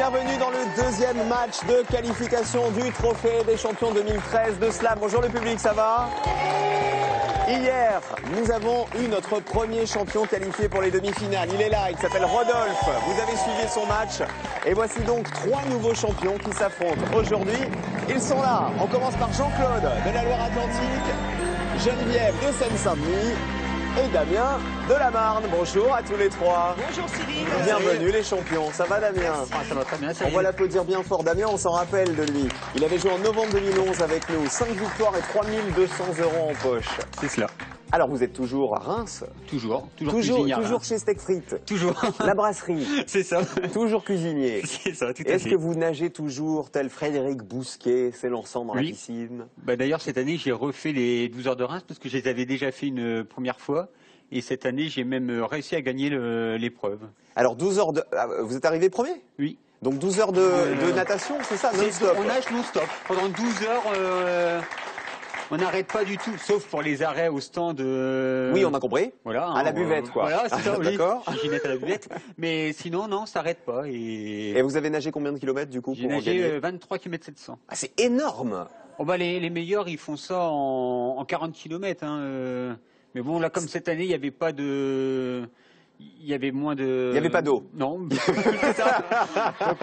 bienvenue dans le deuxième match de qualification du Trophée des Champions 2013 de Slam. Bonjour le public, ça va? Hier, nous avons eu notre premier champion qualifié pour les demi-finales. Il est là, il s'appelle Rodolphe. Vous avez suivi son match. Et voici donc 3 nouveaux champions qui s'affrontent aujourd'hui. Ils sont là. On commence par Jean-Claude de la Loire-Atlantique, Geneviève de Seine-Saint-Denis et Damien de la Marne. Bonjour à tous les trois. Bonjour Cyril. Bienvenue les champions. Ça va Damien? Ça va très bien. On va l'applaudir bien fort. Damien, on s'en rappelle de lui. Il avait joué en novembre 2011 avec nous. 5 victoires et 3200 € en poche. C'est cela. Alors vous êtes toujours à Reims? Toujours cuisinier. Toujours chez Steak Frites. Toujours. La brasserie. C'est ça. Toujours cuisinier. C'est ça, tout à fait. Est-ce que vous nagez toujours tel Frédéric Bousquet, s'élançant dans la piscine? D'ailleurs, cette année, j'ai refait les 12 heures de Reims parce que je les avais déjà fait une première fois. Et cette année, j'ai même réussi à gagner l'épreuve. Alors 12 heures de... Vous êtes arrivé premier? Oui. Donc 12 heures de natation, c'est ça, non-stop? On nage non-stop. Pendant 12 heures, on n'arrête pas du tout, sauf pour les arrêts au stand. Oui, on a compris. Voilà. À la buvette, quoi. Voilà, c'est ça, oui. D'accord. Ginette à la buvette. Mais sinon, non, ça s'arrête pas. Et vous avez nagé combien de kilomètres, du coup, j'ai pour nagé gagner 23 km 700. Ah, c'est énorme! Oh les meilleurs, ils font ça en 40 km. Mais bon, là, comme cette année, il n'y avait pas de... Il y avait moins de... Il n'y avait pas d'eau. Non, c'est ça. Donc,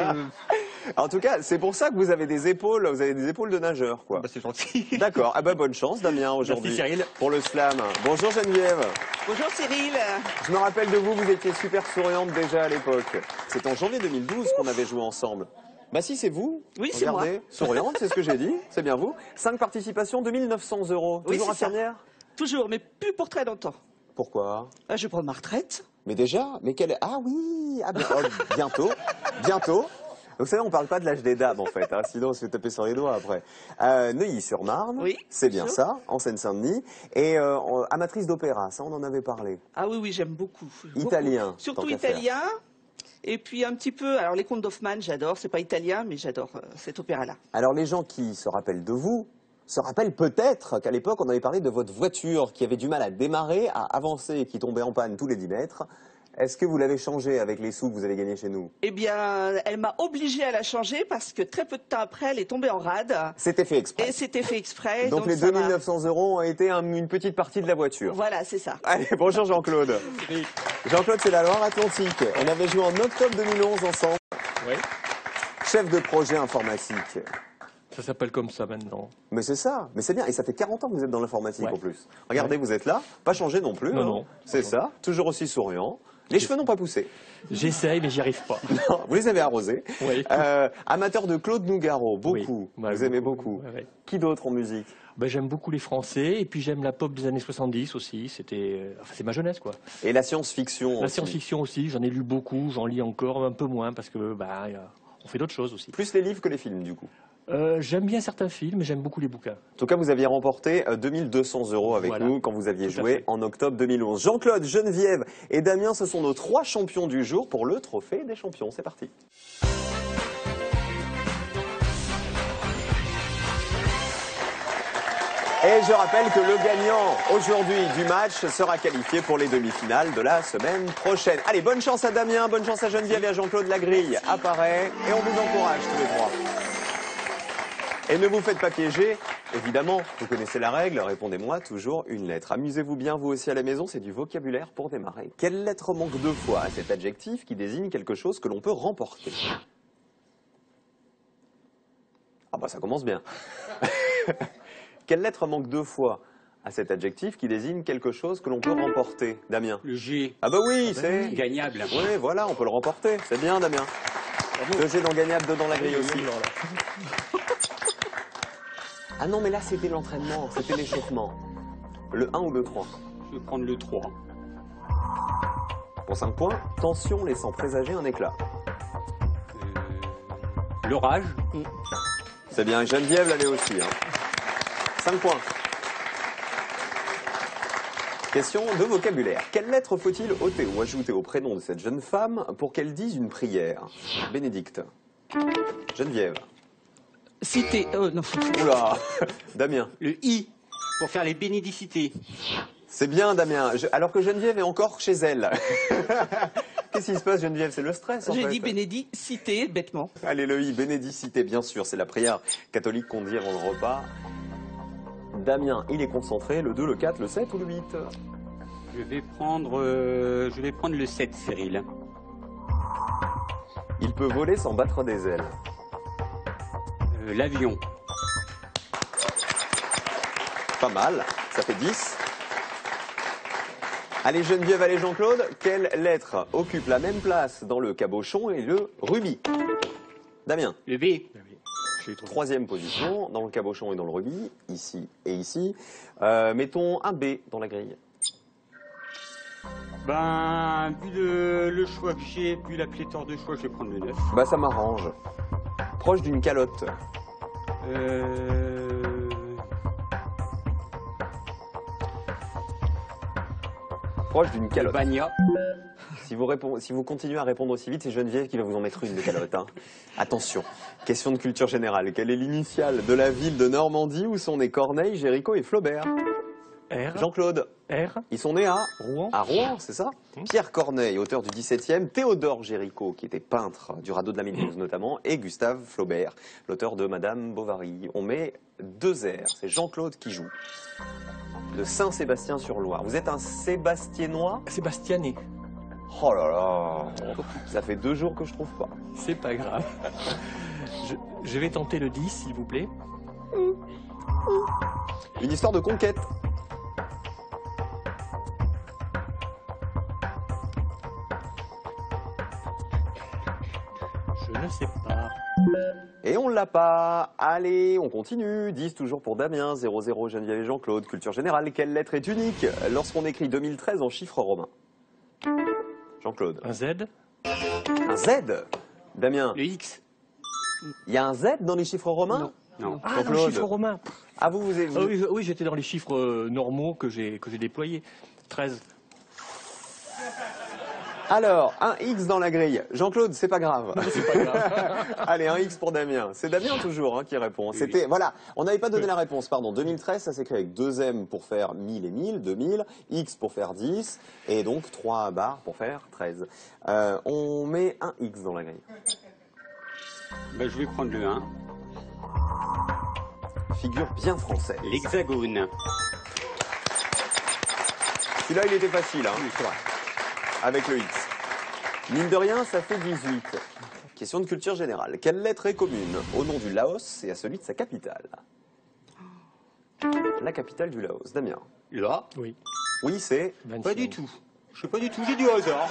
en tout cas, c'est pour ça que vous avez des épaules de nageur, quoi. c'est gentil. D'accord. Ah bonne chance, Damien, aujourd'hui. Merci, Cyril. Pour le slam. Bonjour, Geneviève. Bonjour Cyril. Je me rappelle de vous, vous étiez super souriante déjà à l'époque. C'est en janvier 2012 qu'on avait joué ensemble. Bah si, c'est vous. Oui, c'est moi. Regardez, souriante, c'est ce que j'ai dit. C'est bien vous. 5 participations, 2900 €. Oui, Toujours c'est ça. infirmière? Toujours, mais plus pour très longtemps. Pourquoi? Je vais prendre ma retraite. Mais déjà? Mais quelle... Ah oui, bientôt. Bientôt. Vous savez, on parle pas de l'âge des dames, en fait, sinon on se fait taper sur les doigts après. Neuilly-sur-Marne, oui, c'est bien ça, en Seine-Saint-Denis. Et amatrice d'opéra, ça on en avait parlé. Ah oui, j'aime beaucoup. Italien. Beaucoup. Surtout italien. Et puis un petit peu, alors les contes d'Hoffmann, j'adore. C'est pas italien, mais j'adore cet opéra-là. Alors les gens qui se rappellent de vous, se rappellent peut-être qu'à l'époque on avait parlé de votre voiture qui avait du mal à démarrer, à avancer et qui tombait en panne tous les 10 mètres. Est-ce que vous l'avez changée avec les sous que vous avez gagnés chez nous? Eh bien, elle m'a obligée à la changer parce que très peu de temps après, elle est tombée en rade. C'était fait exprès. Et c'était fait exprès. Donc les 2900 € ont été une petite partie de la voiture. Voilà, c'est ça. Allez, bonjour Jean-Claude. Jean-Claude, c'est la Loire-Atlantique. On avait joué en octobre 2011 ensemble. Oui. Chef de projet informatique. Ça s'appelle comme ça maintenant. Mais c'est ça, mais c'est bien. Et ça fait 40 ans que vous êtes dans l'informatique en plus. Regardez, Ouais. vous êtes là, pas changé non plus. Non. C'est ça, toujours aussi souriant. Les cheveux n'ont pas poussé. J'essaye, mais j'y arrive pas. Non, vous les avez arrosés. Oui. Amateur de Claude Nougaro, beaucoup. Oui. Vous aimez beaucoup. Ouais. Qui d'autre en musique? J'aime beaucoup les Français, et puis j'aime la pop des années 70 aussi. C'est ma jeunesse, quoi. Et la science-fiction La aussi. science-fiction aussi, j'en ai lu beaucoup, j'en lis encore un peu moins, parce que on fait d'autres choses aussi. Plus les livres que les films, du coup. J'aime bien certains films, j'aime beaucoup les bouquins. En tout cas, vous aviez remporté 2200 € avec nous quand vous aviez joué en octobre 2011. Jean-Claude, Geneviève et Damien, ce sont nos 3 champions du jour pour le Trophée des Champions. C'est parti. Et je rappelle que le gagnant aujourd'hui du match sera qualifié pour les demi-finales de la semaine prochaine. Allez, bonne chance à Damien, bonne chance à Geneviève et à Jean-Claude. La grille apparaît et on vous encourage tous les 3. Et ne vous faites pas piéger, évidemment, vous connaissez la règle, répondez-moi toujours une lettre. Amusez-vous bien, vous aussi à la maison, c'est du vocabulaire pour démarrer. Quelle lettre manque 2 fois à cet adjectif qui désigne quelque chose que l'on peut remporter? Ah bah ça commence bien. Quelle lettre manque 2 fois à cet adjectif qui désigne quelque chose que l'on peut remporter? Damien? Le G. Ah bah oui, c'est... Gagnable. Oui, voilà, on peut le remporter. C'est bien, Damien. 2 G dans gagnable, 2 dans la grille aussi. Ah non, mais là, c'était l'entraînement, c'était l'échauffement. Le 1 ou le 3? Je vais prendre le 3. Pour 5 points, tension laissant présager un éclat. L'orage. C'est bien, Geneviève l'allait aussi. 5 points. Question de vocabulaire. Quelle lettre faut-il ôter ou ajouter au prénom de cette jeune femme pour qu'elle dise une prière? Bénédicte. Geneviève. Cité. Non. Oula. Damien. Le I. Pour faire les bénédicités. C'est bien, Damien. Alors que Geneviève est encore chez elle. Qu'est-ce qui se passe, Geneviève? C'est le stress, en J'ai fait. dit bénédicité, bêtement. Allez, le I, bénédicité, bien sûr, c'est la prière catholique qu'on dit avant le repas. Damien, il est concentré, le 2, le 4, le 7 ou le 8? Je vais prendre le 7, Cyril. Il peut voler sans battre des ailes. L'avion. Pas mal, ça fait 10. Allez, Geneviève, allez, Jean-Claude, quelle lettre occupe la même place dans le cabochon et le rubis? Damien. Le B. J'ai trouvé. Troisième position, dans le cabochon et dans le rubis, ici et ici. Mettons un B dans la grille. Ben, vu le choix que j'ai, vu la pléthore de choix, je vais prendre le 9. Bah, ça m'arrange. Proche d'une calotte. Proche d'une Le calotte. Bagna. Si vous continuez à répondre aussi vite, c'est Geneviève qui va vous en mettre une de calotte. Hein. Attention, question de culture générale. Quelle est l'initiale de la ville de Normandie où sont nés Corneille, Géricault et Flaubert? R. Jean-Claude. R. Ils sont nés à Rouen. À Rouen, c'est ça? Pierre Corneille, auteur du XVIIe, Théodore Géricault, qui était peintre du radeau de la Méduse notamment, et Gustave Flaubert, l'auteur de Madame Bovary. On met 2 R, c'est Jean-Claude qui joue. De Saint-Sébastien-sur-Loire. Vous êtes un Sébastiennois? Sébastiané. Oh là là, ça fait 2 jours que je trouve pas. C'est pas grave. Je vais tenter le 10, s'il vous plaît. Une histoire de conquête. Je ne sais pas. Et on l'a pas. Allez, on continue. 10 toujours pour Damien, 0-0 Geneviève et Jean-Claude. Culture générale, quelle lettre est unique lorsqu'on écrit 2013 en chiffres romains? Jean-Claude. Un Z. Un Z? Damien, Le X. il y a un Z dans les chiffres romains? Non. Ah, dans les Jean-Claude. chiffres romains. Ah, vous avez... Ah oui, oui, j'étais dans les chiffres normaux que j'ai déployés. 13. Alors, un X dans la grille. Jean-Claude, c'est pas grave. C'est pas grave. Allez, un X pour Damien. C'est Damien toujours qui répond. C'était, voilà, on n'avait pas donné la réponse, pardon. 2013, ça s'écrit avec 2 M pour faire 1000 et 1000, 2000, X pour faire 10, et donc 3 barres pour faire 13. On met un X dans la grille. Ben, je vais prendre le 1. Figure bien française. L'hexagone. Celui-là, il était facile, hein, Oui, c'est vrai. avec le X. Mine de rien, ça fait 18. Question de culture générale. Quelle lettre est commune au nom du Laos et à celui de sa capitale? La capitale du Laos. Damien. Le A. Oui. Oui, c'est... Pas du tout. Je sais pas du tout, j'ai du hasard.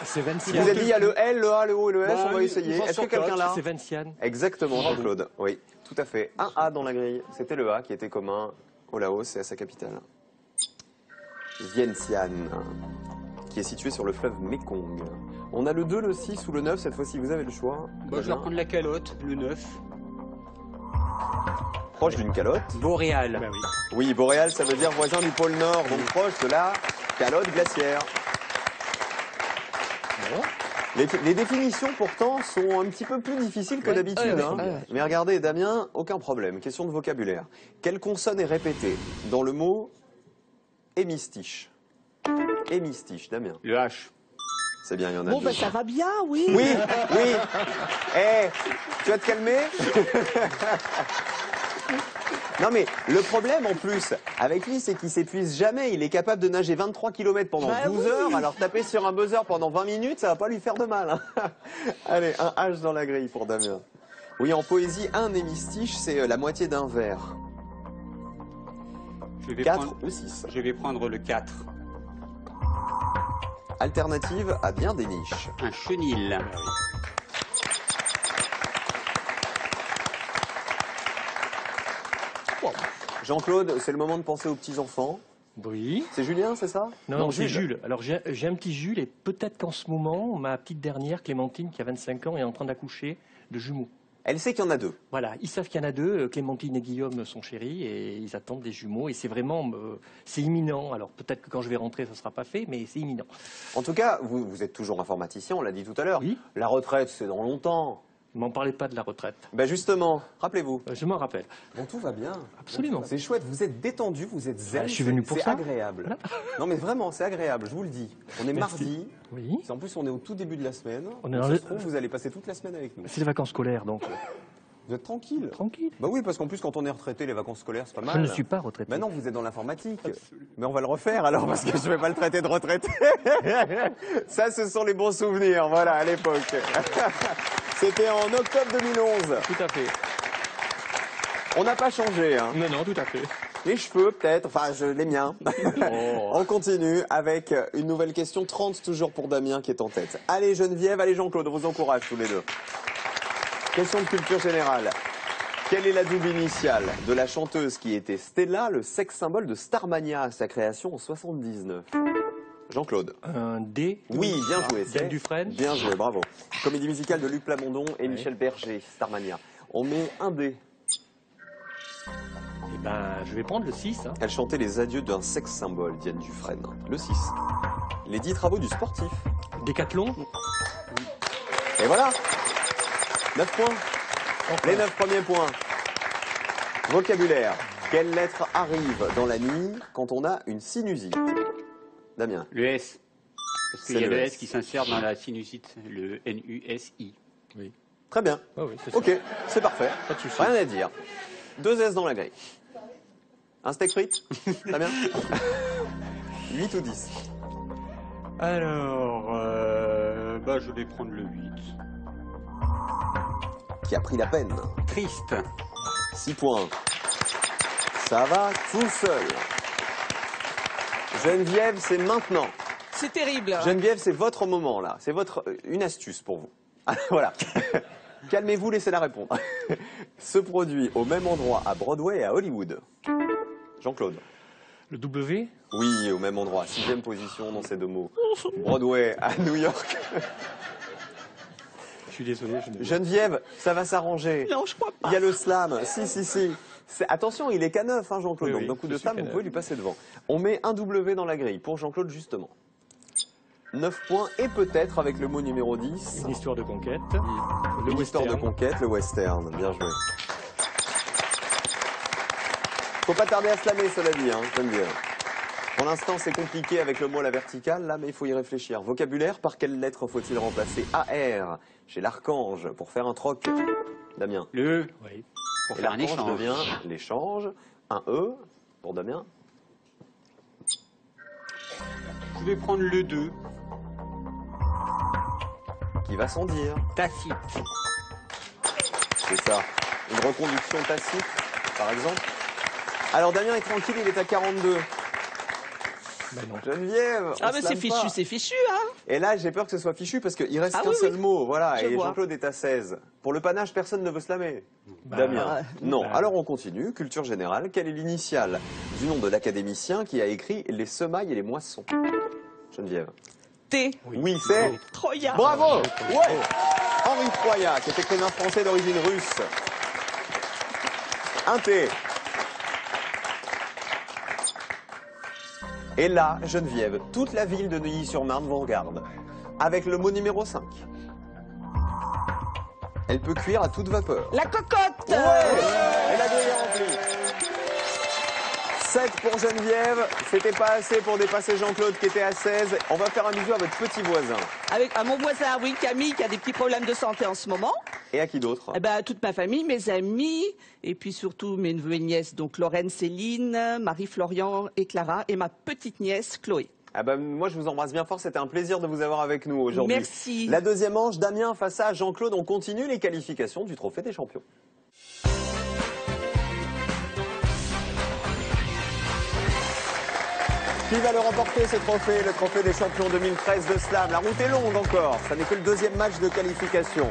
C'est Je Vinciane. vous ai dit, il y a le L, le A, le O et le S, Bah, on va essayer. ils en Est-ce que sortent quelqu'un l'a? C'est Vinciane. Exactement, Bravo. Jean-Claude. Oui, tout à fait. Un A dans la grille. C'était le A qui était commun au Laos et à sa capitale. Vientiane, qui est situé sur le fleuve Mékong. On a le 2, le 6 ou le 9, cette fois-ci vous avez le choix. Bah, je vais reprendre la calotte, le 9. Proche d'une calotte. Boréal. Bah oui. Oui, boréal, ça veut dire voisin du pôle Nord, donc proche de la calotte glaciaire. Bon. Les définitions, pourtant, sont un petit peu plus difficiles que Ouais, d'habitude. ouais, Hein. ouais. Mais regardez, Damien, aucun problème. Question de vocabulaire. Quelle consonne est répétée dans le mot hémistiche? Hémistiche, Damien. Le H. C'est bien, il y en a Bon, deux. ben ça va bien, oui. Oui, oui. Eh, tu vas te calmer? Non mais le problème en plus avec lui, c'est qu'il s'épuise jamais. Il est capable de nager 23 km pendant Bah 12 oui. heures. Alors taper sur un buzzer pendant 20 minutes, ça va pas lui faire de mal. Hein. Allez, un H dans la grille pour Damien. Oui, en poésie, un hémistiche, c'est la moitié d'un vers. Je vais 4 prendre, ou 6. je vais prendre le 4. Alternative à bien des niches. Un chenil. Jean-Claude, c'est le moment de penser aux petits-enfants. Oui. C'est Julien, c'est ça? Non, c'est Jules. Alors j'ai un petit Jules et peut-être qu'en ce moment, ma petite dernière, Clémentine, qui a 25 ans, est en train d'accoucher de jumeaux. Elle sait qu'il y en a 2. Voilà, ils savent qu'il y en a 2. Clémentine et Guillaume sont chéris et ils attendent des jumeaux. Et c'est vraiment, c'est imminent. Alors peut-être que quand je vais rentrer, ça ne sera pas fait, mais c'est imminent. En tout cas, vous êtes toujours informaticien, on l'a dit tout à l'heure. Oui. La retraite, c'est dans longtemps. M'en parlez pas de la retraite. Ben justement, rappelez-vous. Je m'en rappelle. Bon, tout va bien. Absolument. C'est chouette, vous êtes détendu, vous êtes zen. Je suis venu pour c'est ça. agréable. Voilà. Non mais vraiment, c'est agréable, je vous le dis. On est Merci. mardi. Oui. En plus, on est au tout début de la semaine. On est Donc, dans ça le- se trouve, vous allez passer toute la semaine avec nous. C'est les vacances scolaires, donc Vous êtes tranquille. tranquille. Bah oui, parce qu'en plus, quand on est retraité, les vacances scolaires, c'est pas mal. Je ne suis pas retraité. Bah non, vous êtes dans l'informatique. Mais on va le refaire alors, parce que je vais pas le traiter de retraité. Ça, ce sont les bons souvenirs, voilà, à l'époque. C'était en octobre 2011. Tout à fait. On n'a pas changé, hein. Non, tout à fait. Les cheveux, peut-être, enfin, les miens. On continue avec une nouvelle question, 30 toujours pour Damien qui est en tête. Allez Geneviève, allez Jean-Claude, on vous encourage tous les deux. Question de culture générale. Quelle est la double initiale de la chanteuse qui était Stella, le sexe symbole de Starmania à sa création en 79? Jean-Claude. Un D. Oui, bien joué. Diane Dufresne. Bien joué, bravo. Comédie musicale de Luc Plamondon et Michel Berger, Starmania. On met un D. Eh ben, je vais prendre le 6. Hein. Elle chantait les adieux d'un sexe symbole, Diane Dufresne. Le 6. Les 10 travaux du sportif. Décathlon. Et voilà 9 points. Les 9 premiers points. Vocabulaire. Quelle lettre arrive dans la nuit quand on a une sinusite? Damien. Le S. Parce qu'il C'est y a le le S. S qui s'insère dans la sinusite, le NUSI. Oui. Très bien. Ah oui, c'est ça. Ok, c'est parfait. Pas de souci. Rien à dire. 2 S dans la grille. Un steak frites? Très bien. 8 ou 10? Alors, je vais prendre le 8. Qui a pris la peine? Triste. 6 points. Ça va tout seul. Geneviève, c'est maintenant. C'est terrible. Geneviève, c'est votre moment là. C'est une astuce pour vous. Voilà. Calmez-vous, laissez-la répondre. Se produit au même endroit à Broadway et à Hollywood. Jean-Claude. Le W. Oui, au même endroit. 6e position dans ces deux mots. Broadway à New York. Je suis désolé. Geneviève, ça va s'arranger. Non, je crois pas. Il y a le slam. Si. Attention, il est qu'à 9, hein, Jean-Claude. Oui, Donc oui, d'un coup je de suis slam, qu'à vous 9. pouvez lui passer devant. On met un W dans la grille pour Jean-Claude, justement. 9 points et peut-être avec le mot numéro 10. Une histoire de conquête. Le Une histoire de western. conquête, le western. Bien joué. Faut pas tarder à slammer, cela dit, hein, Geneviève. Pour l'instant, c'est compliqué avec le mot à la verticale, là, mais il faut y réfléchir. Vocabulaire, par quelle lettre faut-il remplacer AR chez l'archange pour faire un troc? Damien. Le E. Oui. Pour Et faire un l'archange échange. devient l'échange. Un E pour Damien. Je vais prendre le 2. Qui va sans dire. Tacite. C'est ça. Une reconduction tacite, par exemple. Alors Damien est tranquille, il est à 42. Ben non. Geneviève, Ah, on mais se lame pas. c'est fichu, hein. Et là, j'ai peur que ce soit fichu parce qu'il reste Ah qu'un oui, seul oui. mot. Voilà, Je et vois. Jean-Claude est à 16. Pour le panache, personne ne veut slammer. Bah, Damien. Non. bah. Alors on continue. Culture générale. Quelle est l'initiale du nom de l'académicien qui a écrit Les semailles et les moissons? Geneviève. T. Oui, c'est. Troya. Bravo. Ouais. Henri Troya, qui est écrivain français d'origine russe. Un T. Et là, Geneviève, toute la ville de Neuilly-sur-Marne vous regarde. Avec le mot numéro 5. Elle peut cuire à toute vapeur. La cocotte. Ouais. Et la grille est remplie. 7 pour Geneviève. C'était pas assez pour dépasser Jean-Claude qui était à 16. On va faire un bisou à votre petit voisin. À mon voisin, oui, Camille, qui a des petits problèmes de santé en ce moment. Et à qui d'autre? Eh ben, toute ma famille, mes amis, et puis surtout mes neveux et nièces, donc Lorraine, Céline, Marie-Florian et Clara, et ma petite nièce, Chloé. Ah ben, moi, je vous embrasse bien fort. C'était un plaisir de vous avoir avec nous aujourd'hui. Merci. La deuxième manche, Damien face à Jean-Claude. On continue les qualifications du Trophée des Champions. Qui va le remporter ce trophée, le Trophée des Champions 2013 de Slam? La route est longue encore. Ça n'est que le deuxième match de qualification.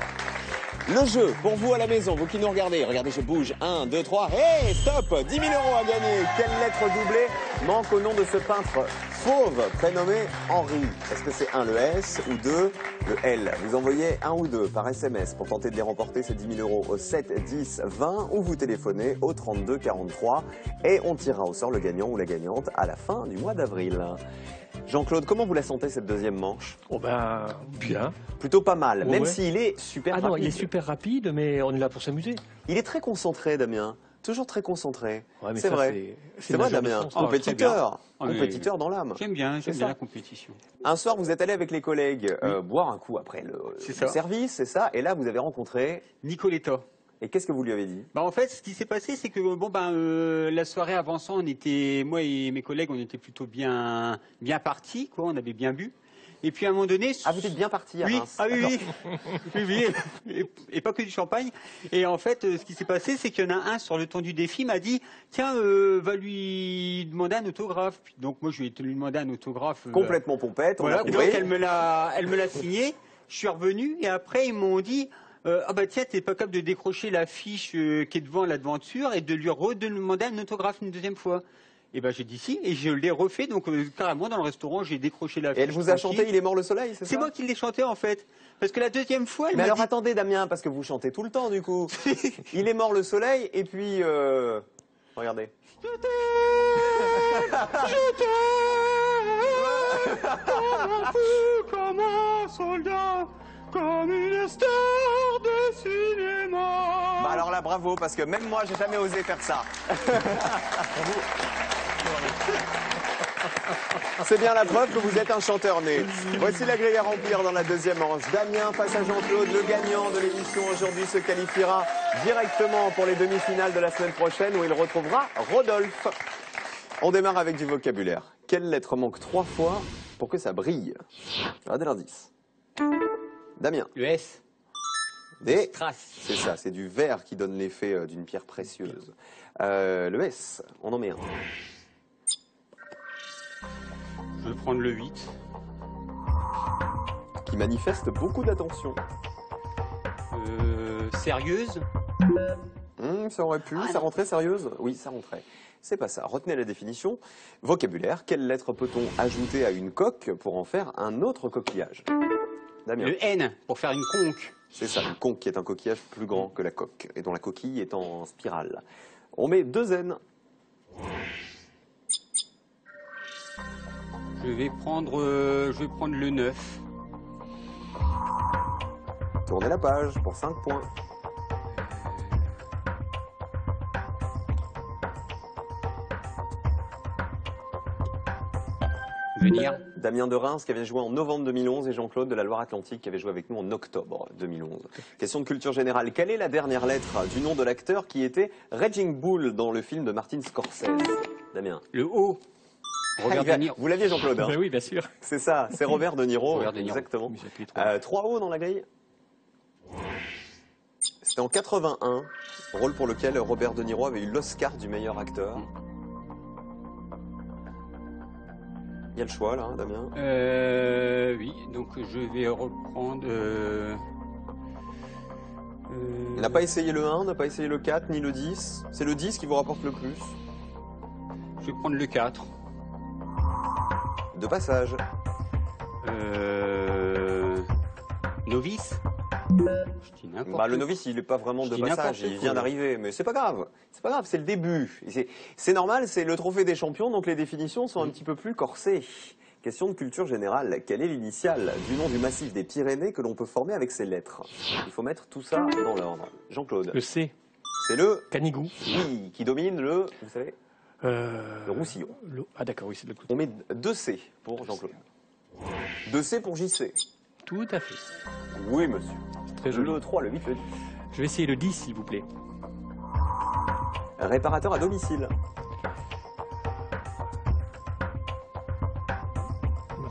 Le jeu, pour vous à la maison, vous qui nous regardez, je bouge, 1, 2, 3, hey, stop, 10 000 € à gagner. Quelle lettre doublée manque au nom de ce peintre fauve prénommé Henri. Est-ce que c'est 1 le S ou 2 le L? Vous envoyez 1 ou 2 par SMS pour tenter de les remporter, ces 10 000 € au 7 10 20 ou vous téléphonez au 32 43 et on tirera au sort le gagnant ou la gagnante à la fin du mois d'avril. Jean-Claude, comment vous la sentez cette deuxième manche? Oh ben, bien. Plutôt pas mal, même Ouais. s'il est super Ah rapide. non, il est super rapide, mais on est là pour s'amuser. Il est très concentré, Damien. Toujours très concentré. Ouais, mais c'est ça, vrai. c'est C'est vrai, le genre de Damien. France. Oh, très Compétiteur. bien. Compétiteur dans l'âme. J'aime bien ça. la compétition. Un soir, vous êtes allé avec les collègues boire un coup après le C'est ça. service, c'est ça. Et là, vous avez rencontré. Nicoletta. Et qu'est-ce que vous lui avez dit? Bah en fait, ce qui s'est passé, c'est que la soirée avançant, moi et mes collègues, on était plutôt bien partis, quoi. On avait bien bu. Et puis à un moment donné, Ah, vous êtes bien parti à oui, Reims. ah oui, D'accord. oui, et pas que du champagne. Et en fait, ce qui s'est passé, c'est qu'il y en a un sur le ton du défi m'a dit, tiens, va lui demander un autographe. Puis, donc moi, je vais lui demander un autographe. Complètement pompette. On Voilà. a Donc compris. elle me l'a signé. Je suis revenu et après ils m'ont dit. Ah bah tiens, t'es pas capable de décrocher la fiche qui est devant la devanture et de lui redemander un autographe une deuxième fois. Et ben j'ai dit si et je l'ai refait donc carrément dans le restaurant j'ai décroché la fiche. Et elle vous a tranquille. chanté Il est mort le soleil, c'est ça? C'est moi qui l'ai chanté en fait parce que la deuxième fois elle Mais m'a alors dit attendez, Damien, parce que vous chantez tout le temps du coup. Il est mort le soleil et puis. Regardez. je t'aime comme un fou, comme un soldat, comme une star de cinéma. Bah alors là, bravo, parce que même moi, j'ai jamais osé faire ça. C'est bien la preuve que vous êtes un chanteur né. Voici la grille à remplir dans la deuxième manche. Damien face à Jean-Claude, le gagnant de l'émission aujourd'hui se qualifiera directement pour les demi-finales de la semaine prochaine où il retrouvera Rodolphe. On démarre avec du vocabulaire. Quelle lettre manque 3 fois pour que ça brille? Regardez l'indice. Damien. Le S. Des... Strass. C'est ça, c'est du verre qui donne l'effet d'une pierre précieuse. Le S, on en met un. Je vais prendre le 8. Qui manifeste beaucoup d'attention. Sérieuse. Ça aurait pu, ça rentrait sérieuse? Oui, ça rentrait. C'est pas ça. Retenez la définition. Vocabulaire, quelle lettre peut-on ajouter à une coque pour en faire un autre coquillage? Damien. Le N pour faire une conque. C'est ça, une conque qui est un coquillage plus grand que la coque et dont la coquille est en spirale. On met 2 N. Je vais prendre le 9. Tournez la page pour 5 points. Venir. Damien de Reims qui avait joué en novembre 2011 et Jean-Claude de la Loire-Atlantique qui avait joué avec nous en octobre 2011. Question de culture générale. Quelle est la dernière lettre du nom de l'acteur qui était Raging Bull dans le film de Martin Scorsese? Damien. Le O. Robert De Niro. Vous l'aviez Jean-Claude hein? Ben oui, bien sûr. C'est ça, c'est Robert De Niro. Robert De Niro. Exactement. Mais j'appelais trois. 3 O dans la grille. C'était en 81, rôle pour lequel Robert De Niro avait eu l'Oscar du meilleur acteur. Il y a le choix là, hein, Damien. Oui, donc je vais reprendre. Il n'a pas essayé le 1, n'a pas essayé le 4, ni le 10. C'est le 10 qui vous rapporte le plus. Je vais prendre le 4. De passage. Novice. Je dis n'importe Bah, le quoi. novice, il n'est pas vraiment Je de dis passage, n'importe il quoi, vient là. d'arriver. Mais c'est pas grave, c'est le début. Et c'est normal, c'est le trophée des champions, donc les définitions sont un petit peu plus corsées. Question de culture générale, quelle est l'initiale du nom du massif des Pyrénées que l'on peut former avec ces lettres? Il faut mettre tout ça dans l'ordre. Jean-Claude, Le C, c'est le Canigou. oui qui domine le, vous savez, le Roussillon. Ah d'accord, oui, c'est de l'autre On côté. met 2 C pour Jean-Claude. 2 C pour JC. Tout à fait. Oui, monsieur. Très joli. Le 3, le 8, le 10. Je vais essayer le 10, s'il vous plaît. Réparateur à domicile.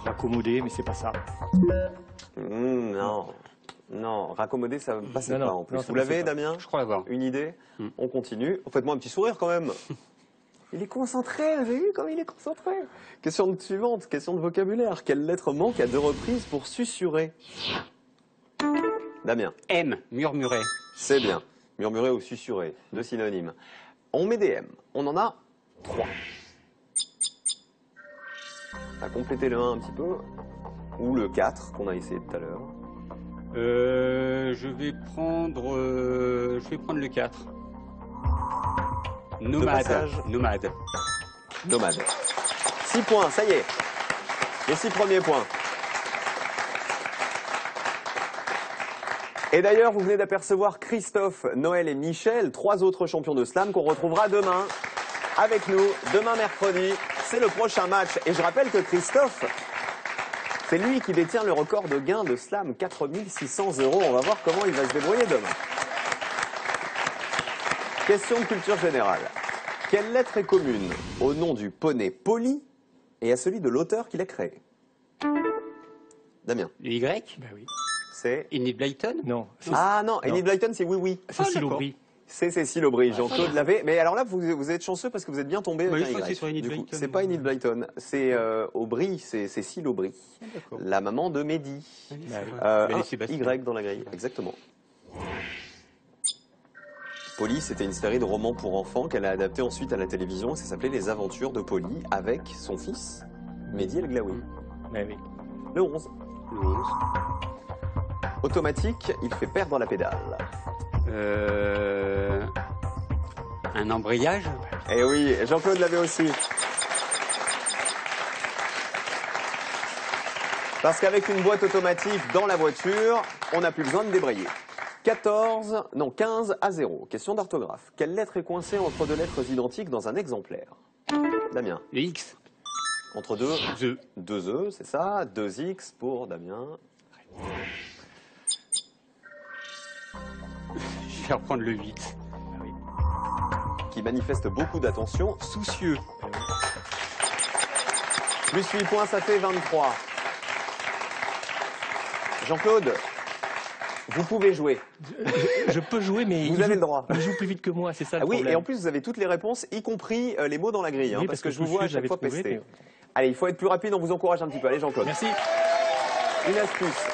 Raccommodé, mais c'est pas ça. Non. Non, raccommoder, ça ne passait Non, pas non, en plus. non, ça Vous passait l'avez, pas. Damien? Je crois l'avoir. Une idée? On continue. Faites-moi un petit sourire quand même. Il est concentré, vous avez vu comme il est concentré. Question suivante, question de vocabulaire. Quelle lettre manque à 2 reprises pour susurrer? Damien, M. Murmurer. c'est bien. Murmurer ou susurrer, 2 synonymes. On met des M. On en a 3. à compléter le 1 un petit peu. Ou le 4 qu'on a essayé tout à l'heure. Je vais prendre le 4. Nomade. Nomade. Nomade. 6 points, ça y est. Les 6 premiers points. Et d'ailleurs, vous venez d'apercevoir Christophe, Noël et Michel, 3 autres champions de slam qu'on retrouvera demain avec nous. Demain mercredi, c'est le prochain match. Et je rappelle que Christophe, c'est lui qui détient le record de gains de slam, 4 600 €. On va voir comment il va se débrouiller demain. Question de culture générale. Quelle lettre est commune au nom du poney Polly et à celui de l'auteur qui l'a créé? Damien. Le Y. Ben oui. C'est... Enid Blyton. Non. Ah non, Enid Blyton, c'est oui, oui. Cécile d'accord. Aubry. C'est Cécile Aubry. Jean-Claude l'avait. Mais alors là, vous êtes chanceux parce que vous êtes bien tombé Oui, avec je un crois que c'est Y. sur Enid Du coup, Blyton. c'est pas Enid Blyton, c'est Aubry, c'est Cécile Aubry, D'accord. la maman de Mehdi. Mais Un les Sébastien. Y dans la grille, exactement. Polly, c'était une série de romans pour enfants qu'elle a adapté ensuite à la télévision. Ça s'appelait Les Aventures de Polly avec son fils, Mehdi El Glaoui. Ben oui. Le 11. Le 11. Automatique, il fait perdre la pédale. Un embrayage. Eh oui, Jean-Claude l'avait aussi. Parce qu'avec une boîte automatique dans la voiture, on n'a plus besoin de débrayer. 15 à 0. Question d'orthographe. Quelle lettre est coincée entre deux lettres identiques dans un exemplaire? Damien. Le X. Entre deux? The. 2 E, c'est ça. 2 X pour Damien. Je vais reprendre le 8. Qui manifeste beaucoup d'attention. Soucieux. Plus 8 points, ça fait 23. Jean-Claude, vous pouvez jouer. Je peux jouer, mais Vous avez le droit. Il joue plus vite que moi, c'est ça le Ah oui, problème. et en plus, vous avez toutes les réponses, y compris les mots dans la grille, hein, Oui, parce que je vous soucieux, vois à chaque j'avais fois trouvé, pester. mais- Allez, il faut être plus rapide, on vous encourage un petit peu. Allez, Jean-Claude. Merci. Une astuce.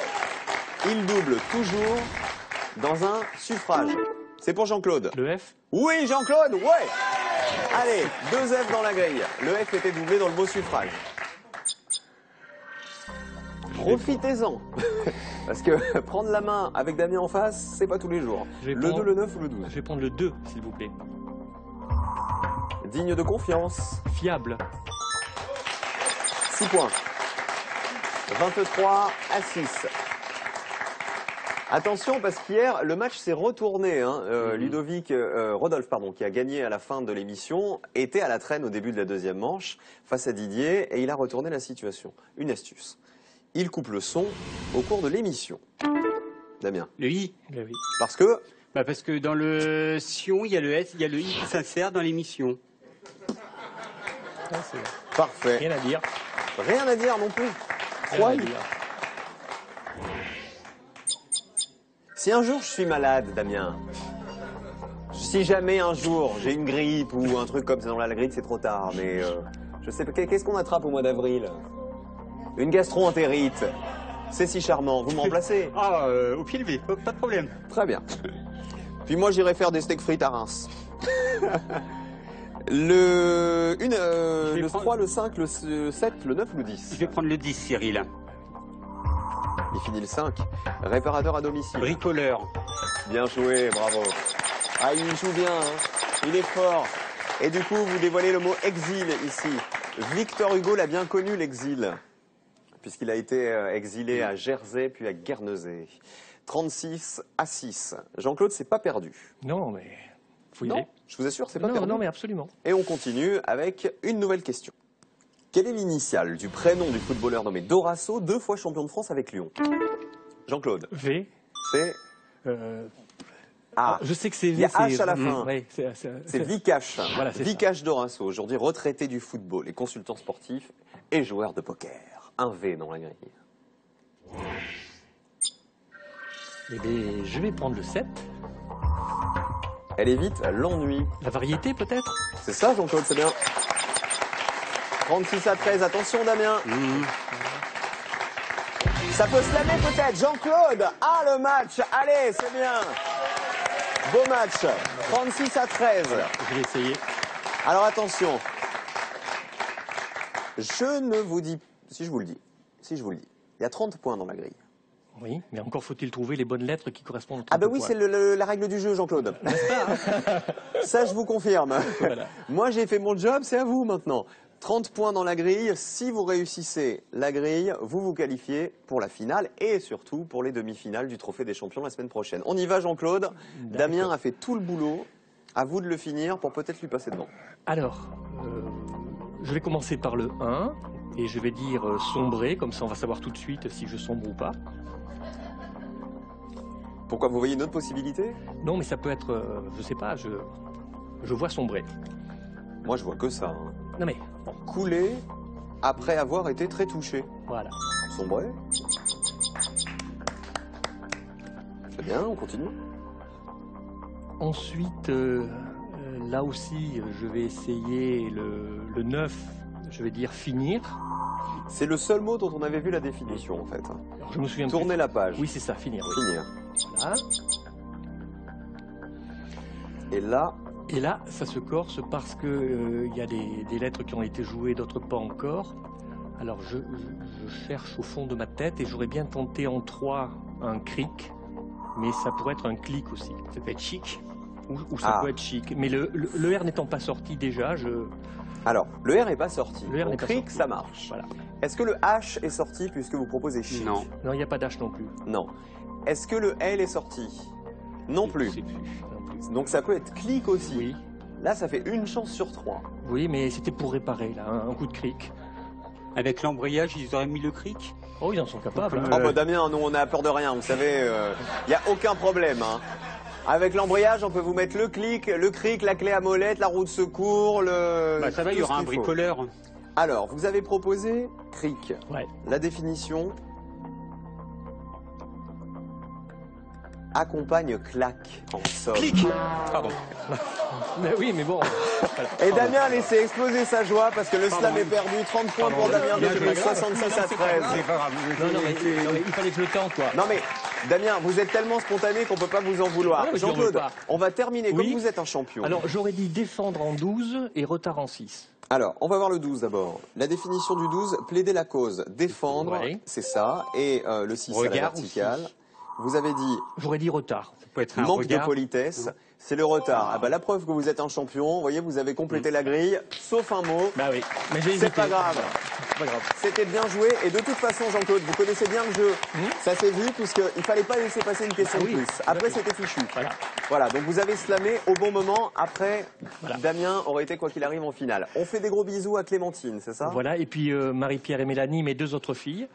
Il double toujours dans un suffrage. C'est pour Jean-Claude. Le F. Oui, Jean-Claude, ouais. Allez, 2 F dans la grille. Le F était doublé dans le mot suffrage. Profitez-en. Parce que prendre la main avec Damien en face, c'est pas tous les jours. Je vais Le prendre- 2, le 9 ou le 12. Je vais prendre le 2, s'il vous plaît. Digne de confiance. Fiable. 6 points. 23 à 6. Attention parce qu'hier, le match s'est retourné. Hein. Rodolphe, qui a gagné à la fin de l'émission, était à la traîne au début de la deuxième manche face à Didier et il a retourné la situation. Une astuce. Il coupe le son au cours de l'émission. Damien. Le I. Ben oui. Parce que... Parce que dans le Sion, il y a le S, il y a le I qui s'insère dans l'émission. Ah, c'est- Parfait. Rien à dire. Rien à dire non plus. Rien à Croyez. dire. Si un jour je suis malade, Damien, si jamais un jour j'ai une grippe ou un truc comme ça, non là la grippe c'est trop tard, mais je sais pas, qu'est-ce qu'on attrape au mois d'avril? Une gastro-entérite. C'est si charmant, vous me remplacez? Ah, au pied levé, pas de problème. Très bien. Puis moi j'irai faire des steaks frites à Reims. Le 3, le 5, le 7, le 9 ou le 10? Je vais prendre le 10, Cyril. Il finit le 5. Réparateur à domicile. Bricoleur. Bien joué, bravo. Ah, il joue bien, hein. Il est fort. Et du coup, vous dévoilez le mot exil ici. Victor Hugo l'a bien connu, l'exil, puisqu'il a été exilé à Jersey puis à Guernesey. 36 à 6. Jean-Claude, c'est pas perdu. Non, mais faut y Non, aller. je vous assure, c'est pas Non, perdu. non, mais absolument. Et on continue avec une nouvelle question. Quelle est l'initiale du prénom du footballeur nommé Dorasso, 2 fois champion de France avec Lyon? Jean-Claude, V. c'est A. Je sais que c'est V. Il y a H à la fin. Oui, C'est Vikash. Voilà, c'est Vikash Dorasso, aujourd'hui retraité du football et consultant sportif et joueur de poker. Un V dans la grille. Eh bien, je vais prendre le 7. Elle évite l'ennui. La variété, peut-être? C'est ça, Jean-Claude, c'est bien. 36 à 13, attention Damien. Ça peut se laver peut-être, Jean-Claude. Ah, le match, allez, c'est bien. Beau match, 36 à 13. Je vais essayer. Alors attention, je ne vous dis si je vous le dis, il y a 30 points dans la grille. Oui, mais encore faut-il trouver les bonnes lettres qui correspondent aux 30 Ah ben oui, points. c'est la règle du jeu, Jean-Claude. Ça, je vous confirme. Voilà. Moi, j'ai fait mon job, c'est à vous maintenant. 30 points dans la grille. Si vous réussissez la grille, vous vous qualifiez pour la finale et surtout pour les demi-finales du Trophée des Champions la semaine prochaine. On y va, Jean-Claude. Damien a fait tout le boulot. À vous de le finir pour peut-être lui passer devant. Alors, je vais commencer par le 1 et je vais dire sombrer, comme ça on va savoir tout de suite si je sombre ou pas. Pourquoi, vous voyez une autre possibilité? Non, mais ça peut être, je sais pas, je vois sombrer. Moi, je vois que ça. Hein. Non mais, bon, Couler après avoir été très touché. voilà. Sombrer. Très bien, on continue. Ensuite, là aussi, je vais essayer le 9, je vais dire finir. C'est le seul mot dont on avait vu la définition, en fait. Alors, je me souviens Tourner la page. plus. Oui, c'est ça, finir. Oui. Finir. Voilà. Et là, Ça se corse parce que il y a des lettres qui ont été jouées, d'autres pas encore. Alors, je cherche au fond de ma tête et j'aurais bien tenté en 3 un cric, mais ça pourrait être un clic aussi. Ça peut être chic. Ou ça peut être chic. Mais le R n'étant pas sorti déjà, alors, le R n'est pas sorti. Le R Donc, n'est pas cric, sorti. ça marche. Voilà. Est-ce que le H est sorti puisque vous proposez chic? Non. Non, il n'y a pas d'H non plus. Non. Est-ce que le L est sorti? Non Je plus. sais plus. Non plus. Donc ça peut être clic aussi. Oui. Là, ça fait une chance sur 3. Oui, mais c'était pour réparer, là, un coup de cric. Avec l'embrayage, ils auraient mis le cric. Oh, ils en sont capables. Oh bah Damien, nous on a peur de rien, vous savez, il n'y a aucun problème. Hein. Avec l'embrayage, on peut vous mettre le clic, le cric, la clé à molette, la roue de secours, Bah, ça va, tout il y ce aura un qu'il faut. bricoleur. Alors, vous avez proposé cric. Ouais. La définition accompagne claque en somme. Clic. Pardon. Mais oui, mais bon. Voilà. Et Damien a laissé exploser sa joie parce que le slam est perdu. 30 points pour Damien, Bien joué. 66 à 13. C'est pas grave. Non, mais il fallait que je le tente, quoi. Non mais, Damien, vous êtes tellement spontané qu'on peut pas vous en vouloir. Non, mais je n'en veux Jean-Claude, pas. on va terminer Oui. comme vous êtes un champion. Alors, j'aurais dit défendre en 12 et retard en 6. Alors, on va voir le 12 d'abord. La définition du 12, plaider la cause, défendre, Ouais. c'est ça. Et le 6 à la Regard verticale. aussi. Vous avez dit J'aurais dit retard. Ça peut être un manque regard. de politesse, c'est le retard. Ah bah, la preuve que vous êtes un champion, vous voyez, vous avez complété la grille, sauf un mot. Bah oui. Mais j'ai C'est hésité. pas grave. C'est pas grave. C'était bien joué. Et de toute façon, Jean-Claude, vous connaissez bien le jeu. Ça s'est vu puisqu'il fallait pas laisser passer une question Ah de oui, plus. Après, c'était fichu. Voilà. Voilà, donc vous avez slamé au bon moment. Après, Voilà. Damien aurait été quoi qu'il arrive en finale. On fait des gros bisous à Clémentine, c'est ça? Voilà. Et puis Marie-Pierre et Mélanie, mes 2 autres filles.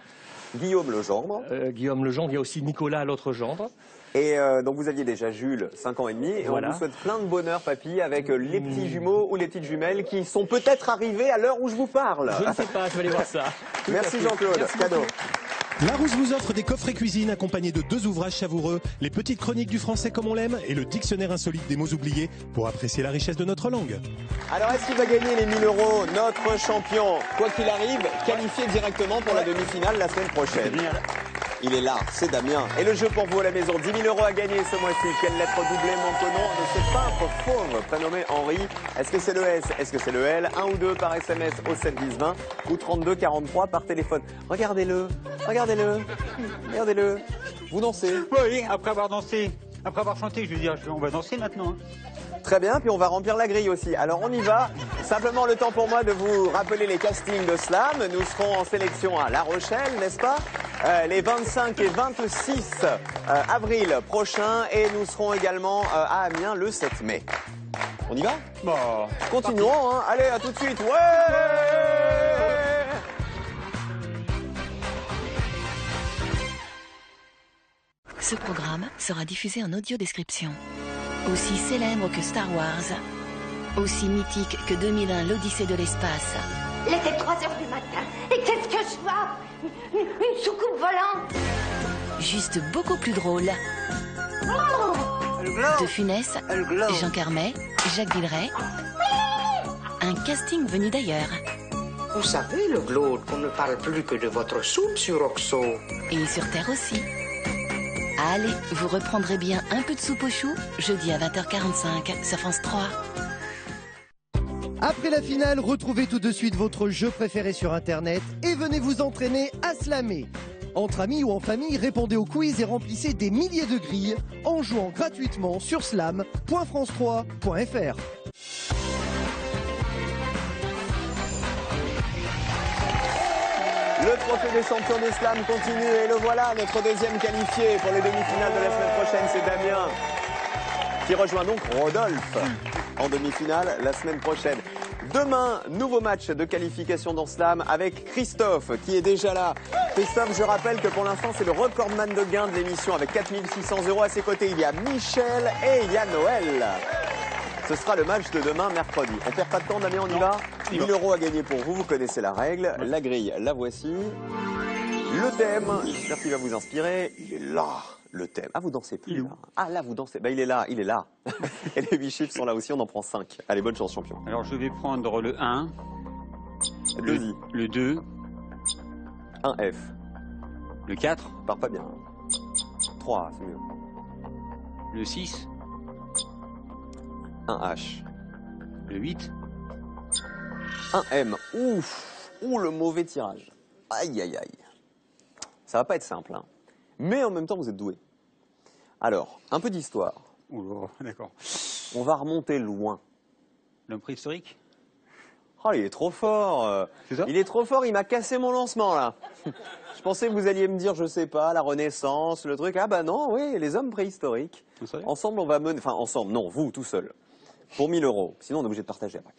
Guillaume Legendre. Guillaume Legendre, il y a aussi Nicolas, l'autre gendre. Et donc vous aviez déjà Jules, 5 ans et demi. Et Voilà. on vous souhaite plein de bonheur, papy, avec les petits jumeaux ou les petites jumelles qui sont peut-être arrivés à l'heure où je vous parle. Je ne sais pas, je vais aller voir ça. Merci Jean-Claude, cadeau. Larousse vous offre des coffrets cuisine accompagnés de 2 ouvrages savoureux, les petites chroniques du français comme on l'aime et le dictionnaire insolite des mots oubliés pour apprécier la richesse de notre langue. Alors est-ce qu'il va gagner les 1000 euros? Notre champion, quoi qu'il arrive, qualifié directement pour la demi-finale la semaine prochaine. Il est là, c'est Damien. Et le jeu pour vous à la maison, 10 000 euros à gagner ce mois-ci. Quelle lettre doublée manque au nom de ce peintre fauve prénommé Henri? Est-ce que c'est le S? Est-ce que c'est le L? 1 ou 2 par SMS au 7 10 20 ou 32 43 par téléphone. Regardez-le, regardez-le, regardez-le. Vous dansez. Oui, après avoir dansé, après avoir chanté, je veux dire, on va danser maintenant. Hein. Très bien, puis on va remplir la grille aussi. Alors on y va. Simplement le temps pour moi de vous rappeler les castings de Slam. Nous serons en sélection à La Rochelle, n'est-ce pas? Les 25 et 26 avril prochains. Et nous serons également à Amiens le 7 mai. On y va? Bon. Continuons, hein. Allez, à tout de suite. Ouais! Ce programme sera diffusé en audio description. Aussi célèbre que Star Wars, aussi mythique que 2001 l'Odyssée de l'espace. Il était 3 heures du matin. Et qu'est-ce que je vois? Une soucoupe volante. Juste beaucoup plus drôle. De Funès, Jean Carmet, Jacques Villeray. Un casting venu d'ailleurs. Vous savez, le glaude, qu'on ne parle plus que de votre soupe sur Oxo. Et sur Terre aussi. Allez, vous reprendrez bien un peu de soupe aux choux, jeudi à 20h45 sur France 3. Après la finale, retrouvez tout de suite votre jeu préféré sur Internet et venez vous entraîner à slammer. Entre amis ou en famille, répondez au quiz et remplissez des milliers de grilles en jouant gratuitement sur slam.france3.fr. Le trophée des champions de slam continue et le voilà, notre deuxième qualifié pour les demi-finales de la semaine prochaine, c'est Damien qui rejoint donc Rodolphe en demi-finale la semaine prochaine. Demain, nouveau match de qualification dans slam avec Christophe qui est déjà là. Christophe, je rappelle que pour l'instant c'est le recordman de gains de l'émission avec 4 600 €. À ses côtés, il y a Michel et il y a Noël. Ce sera le match de demain, mercredi. On perd pas de temps, Damien, on y va. 1 000 € à gagner pour vous, vous connaissez la règle. La grille, la voici. Le thème, j'espère qu'il va vous inspirer. Il est là, le thème. Ah, vous dansez plus là. Ah, là, vous dansez. Bah, il est là, il est là. Et les 8 chiffres sont là aussi, on en prend 5. Allez, bonne chance, champion. Alors, je vais prendre le 1, le 2, un F. le 4, Part pas bien. 3, c'est mieux. le 6, Un H. le 8, Un M. Ouf. Ouh, le mauvais tirage. Aïe, aïe, aïe. Ça va pas être simple, hein. Mais en même temps, vous êtes doué. Alors, un peu d'histoire. oh, d'accord. On va remonter loin. L'homme préhistorique. Oh, il est trop fort. C'est ça ? Il est trop fort, il m'a cassé mon lancement, là. Je pensais que vous alliez me dire, je sais pas, la Renaissance, le truc. Ah bah non, oui, les hommes préhistoriques. Ensemble, on va mener... Enfin, ensemble, non, vous, tout seul. Pour 1 000 €. Sinon, on est obligé de partager après.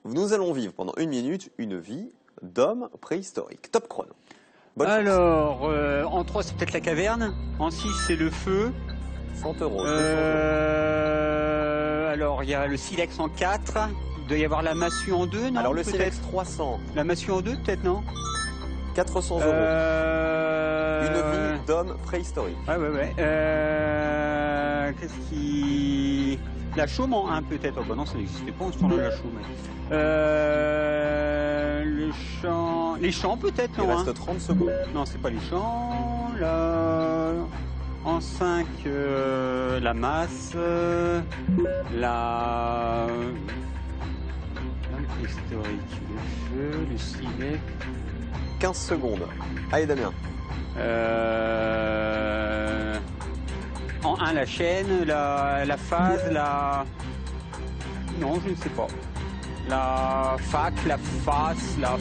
Nous allons vivre pendant 1 minute une vie d'homme préhistorique. Top chrono. Bonne Alors, en 3, c'est peut-être la caverne. En 6, c'est le feu. 100 €. Alors, il y a le silex en 4. Il doit y avoir la massue en 2, non? Alors, le peut-être silex 300. La massue en 2, peut-être, non? 400 €. Une vie d'homme préhistorique. Ouais. Qu'est-ce qui... La chaume en 1, peut-être. Oh, bah non, ça n'existait pas en ce temps-là, la chaume. Le champ... Les champs, peut-être, Il non? reste 30 secondes. Non, c'est pas les champs. Là... En 5, la masse. La... Historique. Le feu, le silex. 15 secondes. Allez, Damien. En 1, la chaîne, la phase, la... Non, je ne sais pas. La fac, la face, la...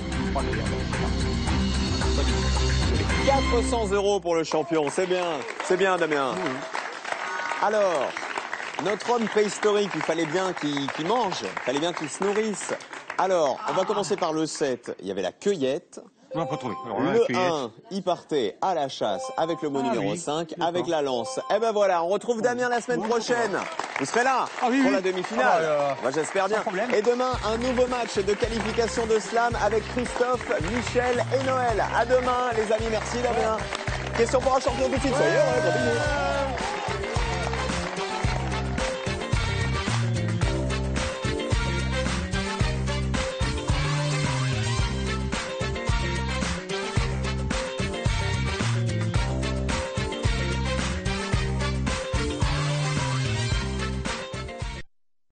400 € pour le champion, c'est bien Damien. Alors, notre homme préhistorique, il fallait bien qu'il mange, il fallait bien qu'il se nourrisse. Alors, on va commencer par le 7, il y avait la cueillette. Non, pas trouvé. Alors, là, Le cueillette. 1, il partait à la chasse avec le mot numéro 5, avec la lance. Et ben voilà, on retrouve Damien la semaine prochaine. Vous serez là pour la demi-finale. Moi, j'espère bien. Et demain, un nouveau match de qualification de slam avec Christophe, Michel et Noël. À demain, les amis. Merci Damien. Question pour un champion tout de suite. Ça y est, ouais, bon bisous.